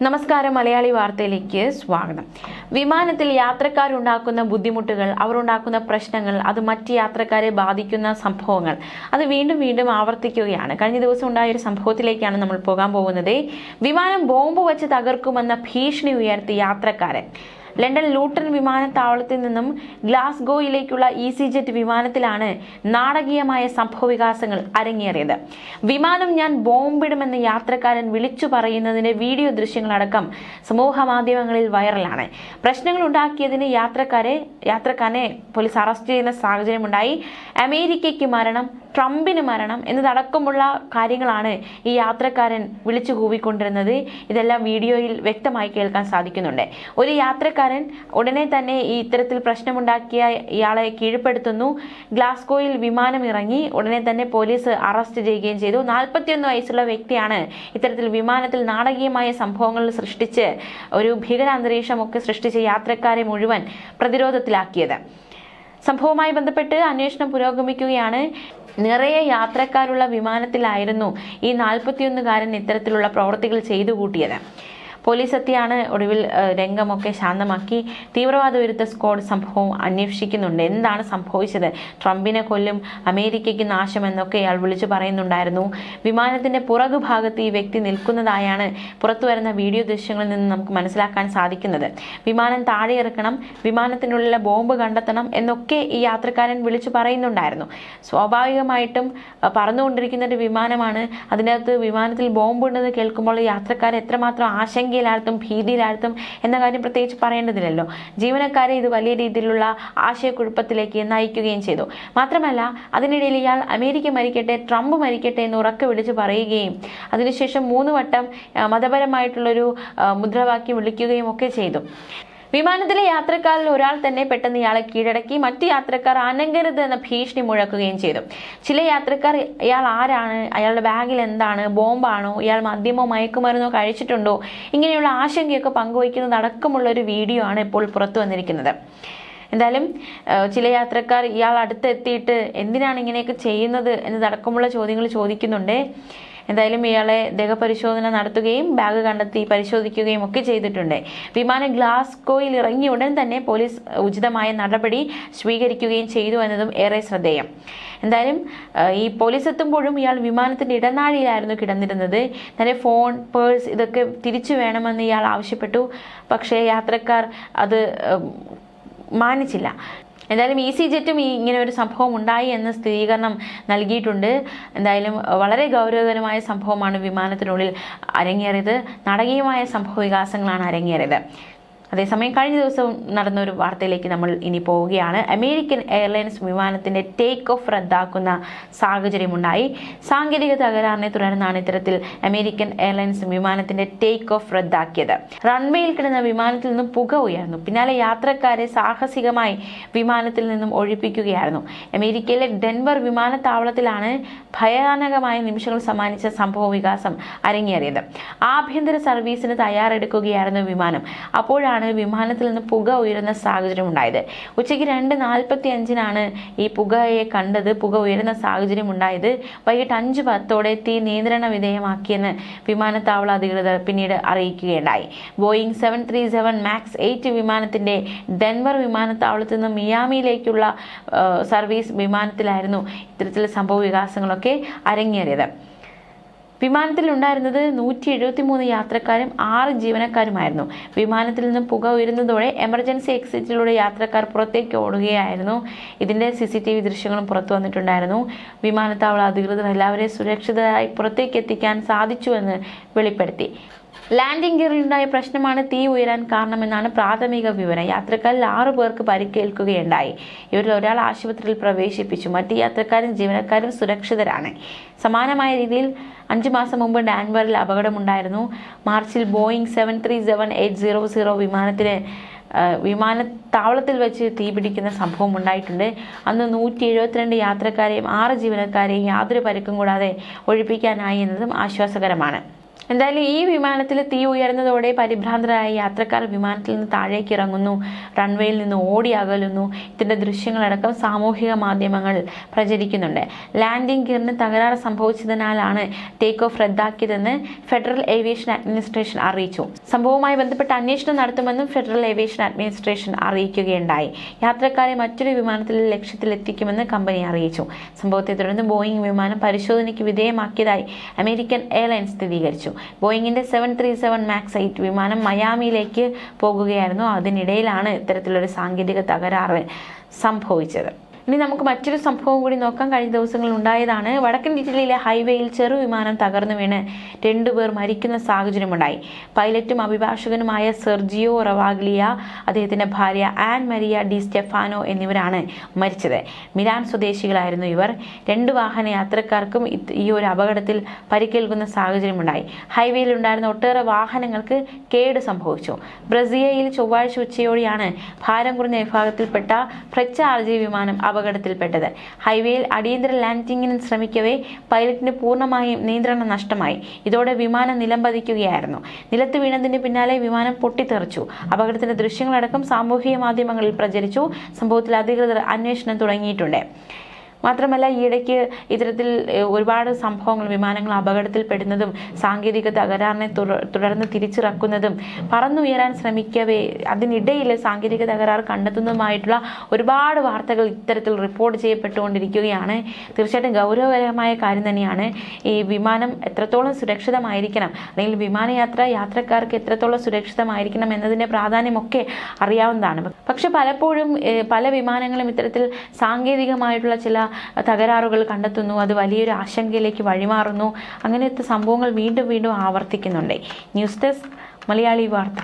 നമസ്കാരം, മലയാളി വാർത്തയിലേക്ക് സ്വാഗതം. വിമാനത്തിൽ യാത്രക്കാരുണ്ടാക്കുന്ന ബുദ്ധിമുട്ടുകൾ, അവർ ഉണ്ടാക്കുന്ന പ്രശ്നങ്ങൾ, അത് മറ്റ് യാത്രക്കാരെ ബാധിക്കുന്ന സംഭവങ്ങൾ അത് വീണ്ടും വീണ്ടും ആവർത്തിക്കുകയാണ്. കഴിഞ്ഞ ദിവസം ഉണ്ടായ ഒരു സംഭവത്തിലേക്കാണ് നമ്മൾ പോകാൻ പോകുന്നത്. വിമാനം ബോംബ് വെച്ച് തകർക്കുമെന്ന ഭീഷണി ഉയർത്തി യാത്രക്കാരൻ. ലണ്ടൻ ലൂട്ടൺ വിമാനത്താവളത്തിൽ നിന്നും ഗ്ലാസ്ഗോയിലേക്കുള്ള EasyJet വിമാനത്തിലാണ് നാടകീയമായ സംഭവവികാസങ്ങൾ അരങ്ങേറിയത്. വിമാനം ഞാൻ ബോംബിടുമെന്ന് യാത്രക്കാരൻ വിളിച്ചു പറയുന്നതിന്റെ വീഡിയോ ദൃശ്യങ്ങളടക്കം സമൂഹ മാധ്യമങ്ങളിൽ വൈറലാണ്. പ്രശ്നങ്ങൾ ഉണ്ടാക്കിയതിന് യാത്രക്കാരനെ പോലീസ് അറസ്റ്റ് ചെയ്യുന്ന സാഹചര്യമുണ്ടായി. അമേരിക്കയ്ക്ക് മരണം, ട്രംപിന് മരണം എന്നതടക്കമുള്ള കാര്യങ്ങളാണ് ഈ യാത്രക്കാരൻ വിളിച്ചു കൂവിക്കൊണ്ടിരുന്നത്. ഇതെല്ലാം വീഡിയോയിൽ വ്യക്തമായി കേൾക്കാൻ സാധിക്കുന്നുണ്ട്. ഒരു യാത്രക്കാരൻ ഉടനെ തന്നെ ഈ ഇത്തരത്തിൽ പ്രശ്നമുണ്ടാക്കിയ ഇയാളെ കീഴ്പ്പെടുത്തുന്നു. ഗ്ലാസ്ഗോയിൽ വിമാനം ഇറങ്ങി. ഉടനെ തന്നെ പോലീസ് അറസ്റ്റ് ചെയ്യുകയും ചെയ്തു. 41 വയസ്സുള്ള വ്യക്തിയാണ് ഇത്തരത്തിൽ വിമാനത്തിൽ നാടകീയമായ സംഭവങ്ങൾ സൃഷ്ടിച്ച് ഒരു ഭീകരാന്തരീക്ഷമൊക്കെ സൃഷ്ടിച്ച് യാത്രക്കാരെ മുഴുവൻ പ്രതിരോധത്തിലാക്കിയത്. സംഭവവുമായി ബന്ധപ്പെട്ട് അന്വേഷണം പുരോഗമിക്കുകയാണ്. നിറയെ യാത്രക്കാരുള്ള വിമാനത്തിലായിരുന്നു ഈ 41കാരൻ ഇത്തരത്തിലുള്ള പ്രവൃത്തികൾ ചെയ്തു കൂട്ടിയത്. പോലീസ് എത്തിയാണ് ഒടുവിൽ രംഗമൊക്കെ ശാന്തമാക്കി. തീവ്രവാദ വിരുദ്ധ സ്ക്വാഡ് സംഭവം അന്വേഷിക്കുന്നുണ്ട്. എന്താണ് സംഭവിച്ചത്? ട്രംപിനെ കൊല്ലും, അമേരിക്കയ്ക്ക് നാശം എന്നൊക്കെ ഇയാൾ വിളിച്ചു പറയുന്നുണ്ടായിരുന്നു. വിമാനത്തിന്റെ പുറകുഭാഗത്ത് ഈ വ്യക്തി നിൽക്കുന്നതായാണ് പുറത്തുവരുന്ന വീഡിയോ ദൃശ്യങ്ങളിൽ നിന്ന് നമുക്ക് മനസ്സിലാക്കാൻ സാധിക്കുന്നത്. വിമാനം താഴെ ഇറക്കണം, വിമാനത്തിനുള്ളിലെ ബോംബ് കണ്ടെത്തണം എന്നൊക്കെ ഈ യാത്രക്കാരൻ വിളിച്ചു പറയുന്നുണ്ടായിരുന്നു. സ്വാഭാവികമായിട്ടും പറന്നുകൊണ്ടിരിക്കുന്ന ഒരു വിമാനമാണ്. അതിനകത്ത് വിമാനത്തിൽ ബോംബ് ഉണ്ടെന്ന് കേൾക്കുമ്പോൾ യാത്രക്കാർ എത്രമാത്രം ആശങ്കയിലാഴ്ത്തും, ഭീതിയിലാഴ്ത്തും എന്ന കാര്യം പ്രത്യേകിച്ച് പറയേണ്ടതില്ലല്ലോ. ജീവനക്കാരെ ഇത് വലിയ രീതിയിലുള്ള ആശയക്കുഴപ്പത്തിലേക്ക് നയിക്കുകയും ചെയ്തു. മാത്രമല്ല, അതിനിടയിൽ ഇയാൾ അമേരിക്ക മരിക്കട്ടെ, ട്രംപ് മരിക്കട്ടെ എന്ന് ഉറക്കെ വിളിച്ച് പറയുകയും അതിനുശേഷം 3 വട്ടം മതപരമായിട്ടുള്ളൊരു മുദ്രാവാക്യം വിളിക്കുകയും ഒക്കെ ചെയ്തു. വിമാനത്തിലെ യാത്രക്കാരിൽ ഒരാൾ തന്നെ പെട്ടെന്ന് ഇയാളെ കീഴടക്കി. മറ്റു യാത്രക്കാർ അനങ്ങരുത് എന്ന ഭീഷണി മുഴക്കുകയും ചെയ്തു. ചില യാത്രക്കാർ ഇയാൾ ആരാണ്, അയാളുടെ ബാഗിൽ എന്താണ്, ബോംബാണോ, ഇയാൾ മദ്യമോ മയക്കുമരുന്നോ കഴിച്ചിട്ടുണ്ടോ, ഇങ്ങനെയുള്ള ആശങ്കയൊക്കെ പങ്കുവയ്ക്കുന്നത് അടക്കമുള്ള ഒരു വീഡിയോ ആണ് ഇപ്പോൾ പുറത്തു വന്നിരിക്കുന്നത്. എന്തായാലും ചില യാത്രക്കാർ ഇയാൾ അടുത്തെത്തിയിട്ട് എന്തിനാണ് ഇങ്ങനെയൊക്കെ ചെയ്യുന്നത് എന്നതടക്കമുള്ള ചോദ്യങ്ങൾ ചോദിക്കുന്നുണ്ട്. എന്തായാലും ഇയാളെ ദേഹപരിശോധന നടത്തുകയും ബാഗ് കണ്ടെത്തി പരിശോധിക്കുകയും ഒക്കെ ചെയ്തിട്ടുണ്ട്. വിമാനം ഗ്ലാസ്ഗോയിൽ ഇറങ്ങിയ ഉടൻ തന്നെ പോലീസ് ഉചിതമായ നടപടി സ്വീകരിക്കുകയും ചെയ്തു എന്നതും ഏറെ ശ്രദ്ധേയം. എന്തായാലും ഈ പോലീസ് എത്തുമ്പോഴും ഇയാൾ വിമാനത്തിന്റെ ഇടനാഴിയിലായിരുന്നു കിടന്നിരുന്നത്. തന്റെ ഫോൺ, പേഴ്സ് ഇതൊക്കെ തിരിച്ചു വേണമെന്ന് ഇയാൾ ആവശ്യപ്പെട്ടു. പക്ഷേ യാത്രക്കാർ അത് മാനിച്ചില്ല. എന്തായാലും EasyJetഉം ഇങ്ങനെ ഒരു സംഭവം ഉണ്ടായി എന്ന് സ്ഥിരീകരണം നൽകിയിട്ടുണ്ട്. എന്തായാലും വളരെ ഗൗരവകരമായ സംഭവമാണ് വിമാനത്തിനുള്ളിൽ അരങ്ങേറിയത്. നാടകീയമായ സംഭവ വികാസങ്ങളാണ് അരങ്ങേറിയത്. അതേസമയം കഴിഞ്ഞ ദിവസം നടന്ന ഒരു വാർത്തയിലേക്ക് നമ്മൾ ഇനി പോവുകയാണ്. അമേരിക്കൻ എയർലൈൻസ് വിമാനത്തിന്റെ ടേക്ക് ഓഫ് റദ്ദാക്കുന്ന സാഹചര്യമുണ്ടായി. സാങ്കേതിക തകരാറിനെ തുടർന്നാണ് ഇത്തരത്തിൽ അമേരിക്കൻ എയർലൈൻസ് വിമാനത്തിന്റെ ടേക്ക് ഓഫ് റദ്ദാക്കിയത്. റൺവേയിൽ കിടന്ന വിമാനത്തിൽ നിന്നും പുക ഉയർന്നു. പിന്നാലെ യാത്രക്കാരെ സാഹസികമായി വിമാനത്തിൽ നിന്നും ഒഴിപ്പിക്കുകയായിരുന്നു. അമേരിക്കയിലെ ഡെൻവർ വിമാനത്താവളത്തിലാണ് ഭയാനകമായ നിമിഷങ്ങൾ സമ്മാനിച്ച സംഭവ വികാസം അരങ്ങേറിയത്. ആഭ്യന്തര സർവീസിന് തയ്യാറെടുക്കുകയായിരുന്നു വിമാനം. അപ്പോഴാണ് വിമാനത്തിൽ നിന്ന് പുക ഉയരുന്ന സാഹചര്യം ഉണ്ടായത്. ഉച്ചയ്ക്ക് 2:45 ഈ പുകയെ കണ്ടത്. പുക ഉയരുന്ന സാഹചര്യം ഉണ്ടായത് വൈകിട്ട് 5:10 തീ നിയന്ത്രണ വിധേയമാക്കിയെന്ന് വിമാനത്താവള അധികൃതർ പിന്നീട് അറിയിക്കുകയുണ്ടായി. ബോയിങ് 737 MAX 8 വിമാനത്തിന്റെ ഡെൻവർ വിമാനത്താവളത്തിൽ നിന്ന് മിയാമിയിലേക്കുള്ള സർവീസ് വിമാനത്തിലായിരുന്നു ഇത്തരത്തിൽ സംഭവ വികാസങ്ങളൊക്കെ അരങ്ങേറിയത്. വിമാനത്തിൽ ഉണ്ടായിരുന്നത് 173 യാത്രക്കാരും 6 ജീവനക്കാരുമായിരുന്നു. വിമാനത്തിൽ നിന്നും പുക ഉയരുന്നതോടെ എമർജൻസി എക്സിറ്റിലൂടെ യാത്രക്കാർ പുറത്തേക്ക് ഓടുകയായിരുന്നു. ഇതിന്റെ CCTV ദൃശ്യങ്ങളും പുറത്തു വന്നിട്ടുണ്ടായിരുന്നു. വിമാനത്താവള അധികൃതർ എല്ലാവരെയും സുരക്ഷിതരായി പുറത്തേക്ക് എത്തിക്കാൻ സാധിച്ചുവെന്ന് വെളിപ്പെടുത്തി. ലാൻഡിംഗ് ഗിയറിലുണ്ടായ പ്രശ്നമാണ് തീ ഉയരാൻ കാരണമെന്നാണ് പ്രാഥമിക വിവരം. യാത്രക്കാരിൽ 6 പേർക്ക് പരിക്കേൽക്കുകയുണ്ടായി. ഇവരിൽ ഒരാൾ ആശുപത്രിയിൽ പ്രവേശിപ്പിച്ചു. മറ്റ് യാത്രക്കാരും ജീവനക്കാരും സുരക്ഷിതരാണ്. സമാനമായ രീതിയിൽ 5 മാസം മുമ്പ് ഡാൻവറിൽ അപകടമുണ്ടായിരുന്നു. മാർച്ചിൽ ബോയിങ് 737-800 വിമാനത്താവളത്തിൽ വെച്ച് തീപിടിക്കുന്ന സംഭവം ഉണ്ടായിട്ടുണ്ട്. അന്ന് 172 യാത്രക്കാരെയും 6 ജീവനക്കാരെയും യാതൊരു പരിക്കും കൂടാതെ ഒഴിപ്പിക്കാനായി എന്നതും ആശ്വാസകരമാണ്. എന്തായാലും ഈ വിമാനത്തിൽ തീ ഉയർന്നതോടെ പരിഭ്രാന്തരായ യാത്രക്കാർ വിമാനത്തിൽ നിന്ന് താഴേക്ക് ഇറങ്ങുന്നു, റൺവേയിൽ നിന്ന് ഓടി അകലുന്നു. ഇതിന്റെ ദൃശ്യങ്ങളടക്കം സാമൂഹിക മാധ്യമങ്ങൾ പ്രചരിക്കുന്നുണ്ട്. ലാൻഡിംഗ് ഗിയറിന് തകരാറ് സംഭവിച്ചതിനാലാണ് ടേക്ക് ഓഫ് റദ്ദാക്കിയതെന്ന് ഫെഡറൽ ഏവിയേഷൻ അഡ്മിനിസ്ട്രേഷൻ അറിയിച്ചു. സംഭവവുമായി ബന്ധപ്പെട്ട് അന്വേഷണം നടത്തുമെന്നും ഫെഡറൽ ഏവിയേഷൻ അഡ്മിനിസ്ട്രേഷൻ അറിയിക്കുകയുണ്ടായി. യാത്രക്കാരെ മറ്റൊരു വിമാനത്തിൽ ലക്ഷ്യത്തിലെത്തിക്കുമെന്ന് കമ്പനി അറിയിച്ചു. സംഭവത്തെ തുടർന്ന് ബോയിങ് വിമാനം പരിശോധനയ്ക്ക് വിധേയമാക്കിയതായി അമേരിക്കൻ എയർലൈൻസ് സ്ഥിരീകരിച്ചു. ബോയിങ്ങിന്റെ 737 മാക്സ് 8 വിമാനം മയാമിയിലേക്ക് പോകുകയായിരുന്നു. അതിനിടയിലാണ് ഇത്തരത്തിലൊരു സാങ്കേതിക തകരാറ് സംഭവിച്ചത്. ഇനി നമുക്ക് മറ്റൊരു സംഭവം കൂടി നോക്കാം. കഴിഞ്ഞ ദിവസങ്ങളിൽ ഉണ്ടായതാണ്. വടക്കൻ ഇറ്റലിയിലെ ഹൈവേയിൽ ചെറുവിമാനം തകർന്നു വീണ് 2 പേർ മരിക്കുന്ന സാഹചര്യമുണ്ടായി. പൈലറ്റും അഭിഭാഷകനുമായ സെർജിയോ റവാഗ്ലിയ, അദ്ദേഹത്തിന്റെ ഭാര്യ ആൻ മരിയ ഡി സ്റ്റെഫാനോ എന്നിവരാണ് മരിച്ചത്. മിലാൻ സ്വദേശികളായിരുന്നു ഇവർ. 2 വാഹന യാത്രക്കാർക്കും ഈ ഒരു അപകടത്തിൽ പരിക്കേൽക്കുന്ന സാഹചര്യമുണ്ടായി. ഹൈവേയിൽ ഉണ്ടായിരുന്ന ഒട്ടേറെ വാഹനങ്ങൾക്ക് കേട് സംഭവിച്ചു. ബ്രസീലിയയിൽ ചൊവ്വാഴ്ച ഉച്ചയോടെയാണ് ഭാരം കുറഞ്ഞ വിഭാഗത്തിൽപ്പെട്ട ഫ്രെച്ചാർജി വിമാനം അപകടത്തിൽപ്പെട്ടത്. ഹൈവേയിൽ അടിയന്തര ലാൻഡിങ്ങിന് ശ്രമിക്കവേ പൈലറ്റിന് പൂർണ്ണമായും നിയന്ത്രണം നഷ്ടമായി. ഇതോടെ വിമാനം നിലംപതിക്കുകയായിരുന്നു. നിലത്ത് വീണതിന് പിന്നാലെ വിമാനം പൊട്ടിത്തെറിച്ചു. അപകടത്തിന്റെ ദൃശ്യങ്ങളടക്കം സാമൂഹിക മാധ്യമങ്ങളിൽ പ്രചരിച്ചു. സംഭവത്തിൽ അധികൃതർ അന്വേഷണം തുടങ്ങിയിട്ടുണ്ട്. മാത്രമല്ല, ഈയിടയ്ക്ക് ഇത്തരത്തിൽ ഒരുപാട് സംഭവങ്ങൾ, വിമാനങ്ങൾ അപകടത്തിൽപ്പെടുന്നതും സാങ്കേതിക തകരാറിനെ തുടർന്ന് തിരിച്ചിറക്കുന്നതും പറന്നുയരാൻ ശ്രമിക്കവേ അതിനിടയിൽ സാങ്കേതിക തകരാറ് കണ്ടെത്തുന്നതുമായിട്ടുള്ള ഒരുപാട് വാർത്തകൾ ഇത്തരത്തിൽ റിപ്പോർട്ട് ചെയ്യപ്പെട്ടുകൊണ്ടിരിക്കുകയാണ്. തീർച്ചയായിട്ടും ഗൗരവകരമായ കാര്യം തന്നെയാണ്. ഈ വിമാനം എത്രത്തോളം സുരക്ഷിതമായിരിക്കണം, അല്ലെങ്കിൽ വിമാനയാത്ര യാത്രക്കാർക്ക് എത്രത്തോളം സുരക്ഷിതമായിരിക്കണം എന്നതിൻ്റെ പ്രാധാന്യമൊക്കെ അറിയാവുന്നതാണ്. പക്ഷെ പലപ്പോഴും പല വിമാനങ്ങളും ഇത്തരത്തിൽ സാങ്കേതികമായിട്ടുള്ള ചില തകരാറുകൾ കണ്ടെത്തുന്നു. അത് വലിയൊരു ആശങ്കയിലേക്ക് വഴിമാറുന്നു. അങ്ങനത്തെ സംഭവങ്ങൾ വീണ്ടും വീണ്ടും ആവർത്തിക്കുന്നുണ്ട്. ന്യൂസ് ഡെസ്ക് മലയാളി വാർത്ത.